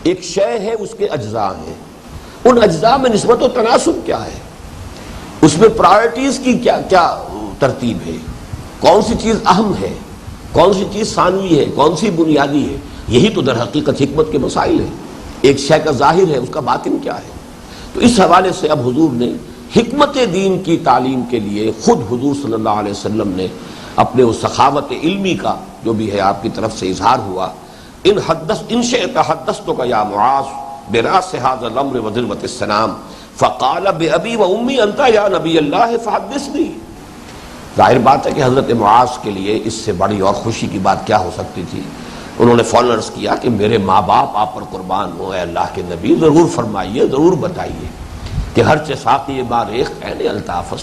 ایک شے ہے، اس کے اجزاء ہیں، ان اجزاء میں نسبت و تناسب کیا ہے، اس میں پرائرٹیز کی کیا کیا ترتیب ہے، کون سی چیز اہم ہے، کون سی چیز ثانوی ہے، کون سی بنیادی ہے. یہی تو در حقیقت حکمت کے مسائل ہیں. ایک شے کا ظاہر ہے، اس کا باطن کیا ہے. تو اس حوالے سے اب حضور نے حکمت دین کی تعلیم کے لیے خود حضور صلی اللہ علیہ وسلم نے اپنے اس سخاوت علمی کا جو بھی ہے آپ کی طرف سے اظہار ہوا. ان شئت حدثتک یا معاذ براس هذا الامر وذروة السنام فقال بأبی و امی انت یا نبی اللہ فحدثنی. ظاہر بات ہے کہ حضرت معاذ کے لیے اس سے بڑی اور خوشی کی بات کیا ہو سکتی تھی. انہوں نے فوراً عرض کیا کہ میرے ماں باپ آپ پر قربان ہو، اے اللہ کے نبی ضرور فرمائیے، ضرور بتائیے کہ ہر ساقی ما ریخت عین الطاف،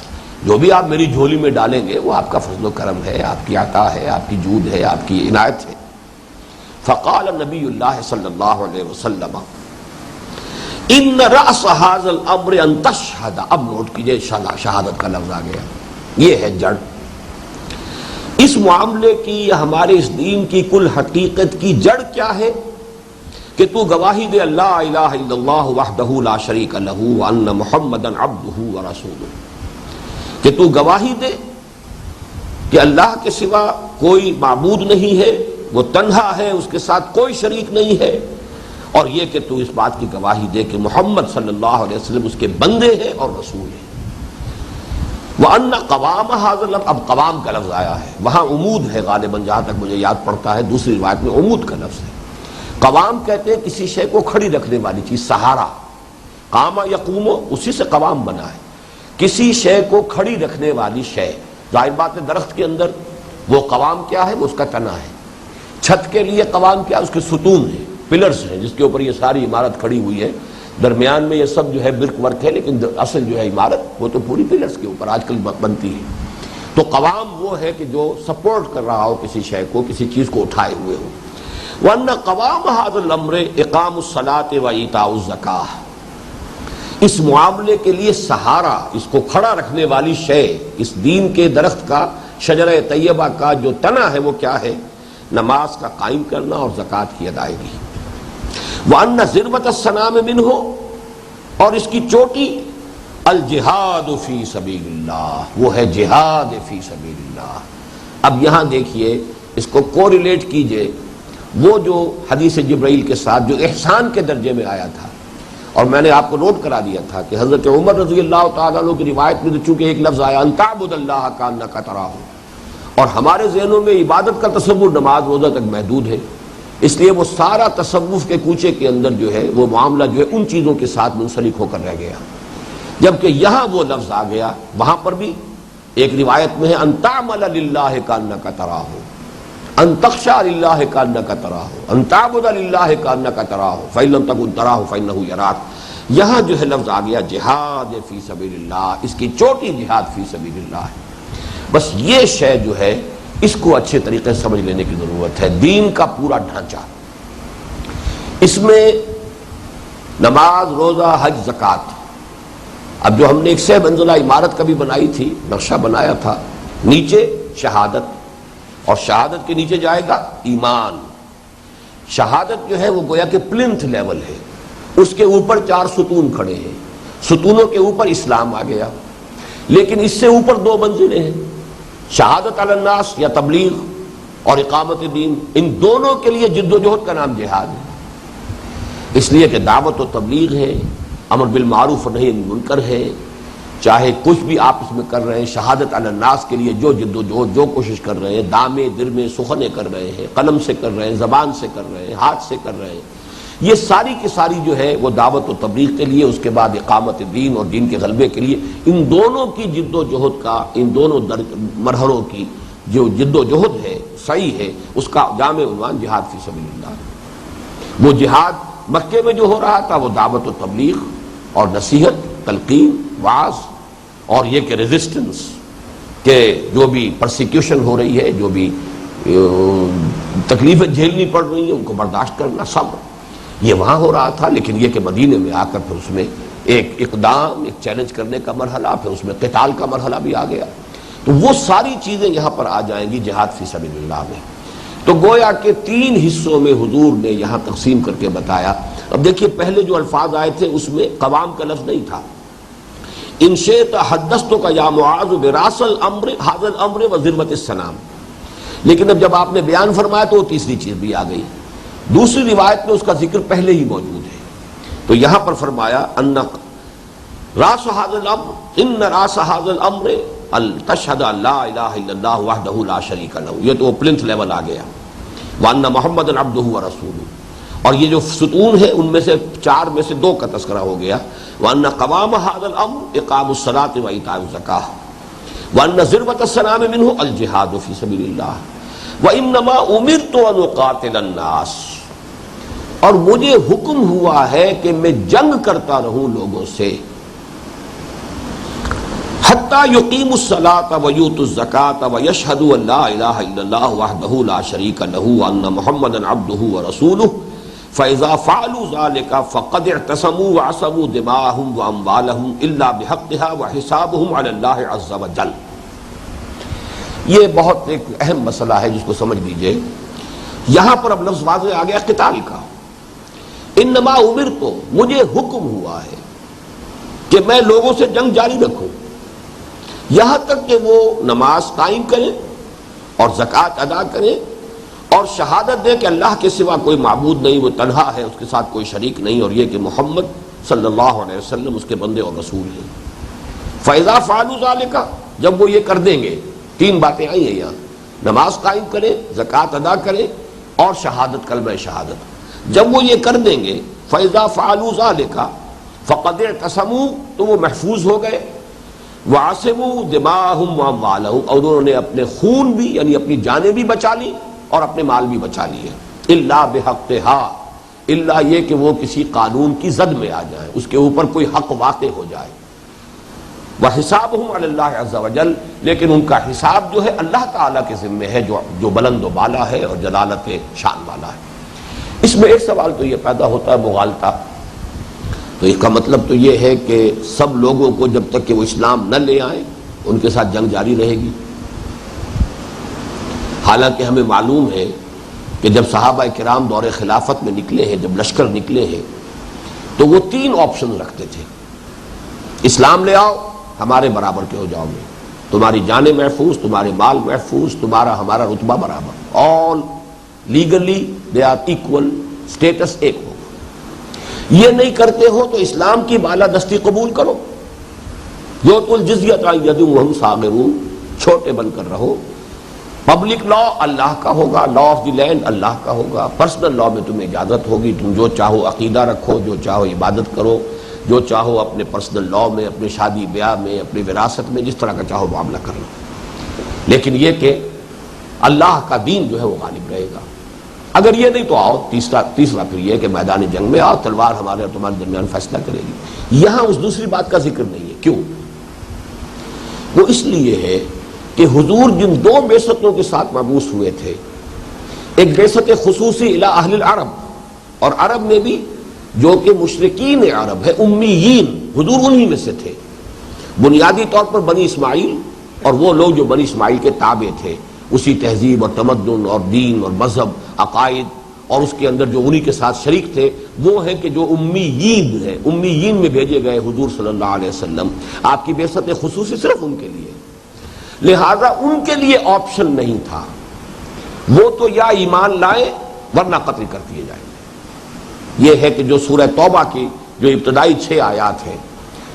جو بھی آپ میری جھولی میں ڈالیں گے وہ آپ کا فضل و کرم ہے، آپ کی عطا ہے، آپ کی جود ہے، آپ کی عنایت ہے. فقال نبی اللہ صلی اللہ علیہ وسلم ان رأس هذا الامر ان تشهد. اب نوٹ کیجئے شہادت کا لفظ آ گیا، یہ ہے جڑ اس معاملے کی، ہمارے اس دین کی کل حقیقت کی جڑ کیا ہے کہ تو گواہی دے اللہ الہ الا اللہ وحدہ لا شریک لہ وان محمدا عبدہ ورسولہ، کہ تو گواہی دے کہ اللہ کے سوا کوئی معبود نہیں ہے، وہ تنہا ہے، اس کے ساتھ کوئی شریک نہیں ہے، اور یہ کہ تو اس بات کی گواہی دے کہ محمد صلی اللہ علیہ وسلم اس کے بندے ہیں اور رسول ہیں. وَأَنَّ قَوَامَ هَذَا اللَّفْظ، اب قوام کا لفظ آیا ہے، وہاں عمود ہے غالباً جہاں تک مجھے یاد پڑتا ہے، دوسری روایت میں عمود کا لفظ ہے. قوام کہتے ہیں کسی شے کو کھڑی رکھنے والی چیز، سہارا. قام یقوم اسی سے قوام بنا ہے، کسی شے کو کھڑی رکھنے والی شے. ظاہر بات ہے درخت کے اندر وہ قوام کیا ہے، وہ اس کا تنا ہے. چھت کے لیے قوام کیا، اس کے ستون ہیں، پلرز ہیں جس کے اوپر یہ ساری عمارت کھڑی ہوئی ہے. درمیان میں یہ سب جو ہے برک ورک ہے، لیکن اصل جو ہے عمارت وہ تو پوری پلرز کے اوپر آج کل بنتی ہے. تو قوام وہ ہے کہ جو سپورٹ کر رہا ہو کسی شے کو، کسی چیز کو اٹھائے ہوئے ہو. وَأَنَّ قَوَامَ هَذَا الْأَمْرِ إِقَامُ الصَّلَاةِ وَإِيتَاءُ الزَّكَاةِ. اس معاملے کے لیے سہارا، اس کو کھڑا رکھنے والی شے، اس دین کے درخت کا، شجرہ طیبہ کا جو تنا ہے وہ کیا ہے، نماز کا قائم کرنا اور زکوٰۃ کی ادائیگی. وَأَنَّ ذِرْوَةَ السَّنَامِ مِنْهُ، اور اس کی چوٹی الجہاد فی سبیل اللہ، وہ ہے جہاد فی سبیل اللہ. اب یہاں دیکھیے، اس کو کوریلیٹ کیجئے وہ جو حدیث جبرائیل کے ساتھ جو احسان کے درجے میں آیا تھا، اور میں نے آپ کو نوٹ کرا دیا تھا کہ حضرت عمر رضی اللہ تعالیٰ عنہ کی روایت میں تو چونکہ ایک لفظ آیا ان تعبد اللہ کانک تراہ، اور ہمارے ذہنوں میں عبادت کا تصور نماز روزہ تک محدود ہے، اس لیے وہ سارا تصوف کے کوچے کے اندر جو ہے وہ معاملہ جو ہے ان چیزوں کے ساتھ منسلک ہو کر رہ گیا. جبکہ یہاں وہ لفظ آ گیا، وہاں پر بھی ایک روایت میں ہے ان تعمل للہ کانک تراہ، ان تخشى للہ کانک تراہ، ان تعبد للہ کانک تراہ فإن لم تکن تراہ فإنہ یراک. یہاں جو ہے لفظ آ گیا جہاد فی سبیل اللہ، اس کی چوٹی جہاد فی سبیل اللہ ہے. بس یہ شے جو ہے اس کو اچھے طریقے سے سمجھ لینے کی ضرورت ہے. دین کا پورا ڈھانچہ، اس میں نماز، روزہ، حج، زکوٰۃ. اب جو ہم نے ایک 6 منزلہ عمارت کبھی بنائی تھی، نقشہ بنایا تھا، نیچے شہادت، اور شہادت کے نیچے جائے گا ایمان. شہادت جو ہے وہ گویا کہ پلنتھ لیول ہے، اس کے اوپر 4 ستون کھڑے ہیں، ستونوں کے اوپر اسلام آ گیا. لیکن اس سے اوپر 2 منزلیں ہیں، شہادت علی الناس یا تبلیغ اور اقامت دین. ان دونوں کے لیے جد و جہد کا نام جہاد ہے، اس لیے کہ دعوت و تبلیغ ہے، امر بالمعروف و نہی عن المنکر ہے، چاہے کچھ بھی آپ اس میں کر رہے ہیں. شہادت علی الناس کے لیے جو جد و جہد، جو کوشش کر رہے ہیں، دامے درمے سخنے کر رہے ہیں، قلم سے کر رہے ہیں، زبان سے کر رہے ہیں، ہاتھ سے کر رہے ہیں، یہ ساری کی ساری جو ہے وہ دعوت و تبلیغ کے لیے، اس کے بعد اقامت دین اور دین کے غلبے کے لیے. ان دونوں کی جد و جہد کا، ان دونوں مرحلوں کی جو جد و جہد ہے، صحیح ہے، اس کا جامع عنوان جہاد فی سبیل اللہ. وہ جہاد مکے میں جو ہو رہا تھا وہ دعوت و تبلیغ اور نصیحت، تلقین، وعظ، اور یہ کہ ریزسٹنس، کہ جو بھی پرسیکیوشن ہو رہی ہے، جو بھی تکلیفیں جھیلنی پڑ رہی ہیں ان کو برداشت کرنا، صبر، یہ وہاں ہو رہا تھا. لیکن یہ کہ مدینے میں آ کر پھر اس میں ایک اقدام، ایک چیلنج کرنے کا مرحلہ، پھر اس میں قتال کا مرحلہ بھی آ گیا. تو وہ ساری چیزیں یہاں پر آ جائیں گی جہاد فی سبیل اللہ میں. تو گویا کہ 3 حصوں میں حضور نے یہاں تقسیم کر کے بتایا. اب دیکھیے پہلے جو الفاظ آئے تھے اس میں قوام کا لفظ نہیں تھا. ان شئت حدثتک یا معاذ براس الامر ھذا الامر وذروۃ السلام. لیکن اب جب آپ نے بیان فرمایا تو وہ تیسری چیز بھی آ گئی. دوسری روایت میں اس کا ذکر پہلے ہی موجود ہے. تو یہاں پر فرمایا ان راس ھذا الامر ان راس ھذا الامر تشہد ان لا الہ الا اللہ وحدہ لا شریک لہ. یہ تو پلنتھ لیول آ گیا. وان محمد عبدہ ورسولہ. اور یہ جو ستون ہے ان میں سے 4 میں سے 2 کا تذکرہ ہو گیا. وان قوام ھذا الامر اقام الصلاۃ وایتاء الزکاۃ وان ذروۃ السلام منہ الجہاد فی سبیل اللہ وانما امرت ان اقاتل الناس. اور مجھے حکم ہوا ہے کہ میں جنگ کرتا رہوں لوگوں سے حتی یقیموا الصلاۃ ویؤتوا الزکاۃ ویشہدوا ان لا الہ الا اللہ وحدہ لا شریک لہ وان محمدا عبدہ ورسولہ فَإِذَا فَعَلُوا ذَلِكَ فَقَدْ اعْتَصَمُوا وَعَصَمُوا دِمَاءَهُمْ وَأَمْوَالَهُمْ إِلَّا بِحَقِّهَا وَحِسَابُهُمْ عَلَى اللَّهِ عَزَّ وَجَلَّ. یہ بہت ایک اہم مسئلہ ہے جس کو سمجھ لیجئے. یہاں پر اب لفظ واضح آ گیا قتال کا. انما امرت، مجھے حکم ہوا ہے کہ میں لوگوں سے جنگ جاری رکھوں یہاں تک کہ وہ نماز قائم کریں اور زکوٰۃ ادا کریں اور شہادت دے کہ اللہ کے سوا کوئی معبود نہیں، وہ تنہا ہے، اس کے ساتھ کوئی شریک نہیں، اور یہ کہ محمد صلی اللہ علیہ وسلم اس کے بندے اور رسول ہیں. فَإِذَا فَعَلُوا ذَلِكَ، جب وہ یہ کر دیں گے. 3 باتیں آئی ہیں یہاں. نماز قائم کریں، زکوٰۃ ادا کریں اور شہادت، کلمہ شہادت. جب وہ یہ کر دیں گے فَإِذَا فَعَلُوا ذَلِكَ فَقَدْ اعْتَصَمُوا، تو وہ محفوظ ہو گئے. وَعَصِمُوا دِمَاءَهُمْ وَأَمْوَالَهُمْ، اور انہوں نے اپنے خون بھی یعنی اپنی جانیں بھی بچا لی اور اپنے مال بھی بچا لیے. الا بحقھا، الا یہ کہ وہ کسی قانون کی زد میں آ جائیں، اس کے اوپر کوئی حق واقع ہو جائے. وحسابہم علی اللہ عز وجل، لیکن ان کا حساب جو ہے اللہ تعالیٰ کے ذمے ہے جو بلند و بالا ہے اور جلالت شان والا ہے. اس میں ایک سوال تو یہ پیدا ہوتا ہے مغالطہ. تو اس کا مطلب تو یہ ہے کہ سب لوگوں کو جب تک کہ وہ اسلام نہ لے آئیں ان کے ساتھ جنگ جاری رہے گی. حالانکہ ہمیں معلوم ہے کہ جب صحابہ کرام دور خلافت میں نکلے ہیں، جب لشکر نکلے ہیں، تو وہ 3 آپشن رکھتے تھے. اسلام لے آؤ، ہمارے برابر کے ہو جاؤ گے، تمہاری جانیں محفوظ، تمہارے مال محفوظ، تمہارا ہمارا رتبہ برابر، all legally they are equal, status ایک ہو. یہ نہیں کرتے ہو تو اسلام کی بالادستی قبول کرو. یؤتوا الجزیۃ عن ید وہم صاغرون، چھوٹے بن کر رہو. پبلک لا اللہ کا ہوگا، لا آف دی لینڈ اللہ کا ہوگا. پرسنل لا میں تمہیں اجازت ہوگی، تم جو چاہو عقیدہ رکھو، جو چاہو عبادت کرو، جو چاہو اپنے پرسنل لا میں، اپنے شادی بیاہ میں، اپنی وراثت میں جس طرح کا چاہو معاملہ کر لو. لیکن یہ کہ اللہ کا دین جو ہے وہ غالب رہے گا. اگر یہ نہیں تو آؤ تیسرا پھر یہ کہ میدان جنگ میں آؤ، تلوار ہمارے اور تمہارے درمیان فیصلہ کرے گی. یہاں اس دوسری بات کا ذکر نہیں ہے. کیوں؟ وہ اس لیے ہے کہ حضور جن 2 بعثتوں کے ساتھ مبعوث ہوئے تھے، ایک بعثت خصوصی الی اہل العرب، اور عرب میں بھی جو کہ مشرکین عرب ہے، امیین، حضور انہی میں سے تھے. بنیادی طور پر بنی اسماعیل اور وہ لوگ جو بنی اسماعیل کے تابع تھے، اسی تہذیب اور تمدن اور دین اور مذہب، عقائد، اور اس کے اندر جو انہی کے ساتھ شریک تھے وہ ہیں کہ جو امیین ہیں. امیین میں بھیجے گئے حضور صلی اللہ علیہ وسلم. آپ کی بعثت خصوصی صرف ان کے لیے، لہذا ان کے لیے آپشن نہیں تھا. وہ تو یا ایمان لائیں ورنہ قتل کر دیے جائیں گے. یہ ہے کہ جو سورہ توبہ کی جو ابتدائی 6 آیات ہیں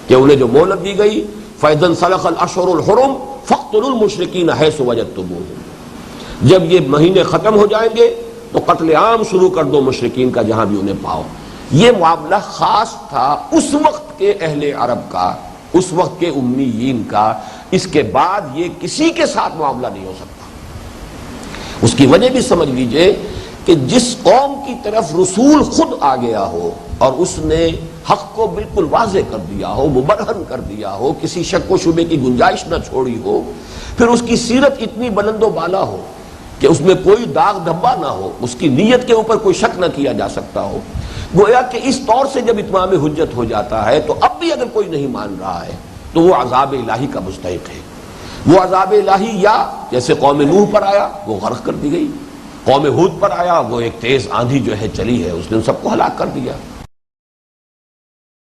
کہ انہیں جو مہلت دی گئی، فَإِذَا انْسَلَخَ الْأَشْهُرُ الْحُرُمُ فَاقْتُلُوا الْمُشْرِكِينَ حَيْثُ وَجَدتُّمُوهُمْ، جب یہ مہینے ختم ہو جائیں گے تو قتل عام شروع کر دو مشرکین کا جہاں بھی انہیں پاؤ. یہ معاملہ خاص تھا اس وقت کے اہل عرب کا، اس وقت کے امیین کا. اس کے بعد یہ کسی کے ساتھ معاملہ نہیں ہو سکتا. اس کی وجہ بھی سمجھ لیجئے کہ جس قوم کی طرف رسول خود آ گیا ہو اور اس نے حق کو بالکل واضح کر دیا ہو، مبرہن کر دیا ہو، کسی شک و شبے کی گنجائش نہ چھوڑی ہو، پھر اس کی سیرت اتنی بلند و بالا ہو کہ اس میں کوئی داغ دھبا نہ ہو، اس کی نیت کے اوپر کوئی شک نہ کیا جا سکتا ہو. گویا کہ اس طور سے جب اتمام حجت ہو جاتا ہے تو اب بھی اگر کوئی نہیں مان رہا ہے تو وہ عذاب الہی کا مستحق ہے. وہ عذاب الہی یا جیسے قوم نوح پر آیا وہ غرق کر دی گئی، قوم ہود پر آیا وہ ایک تیز آندھی جو ہے چلی ہے، اس نے ان سب کو ہلاک کر دیا.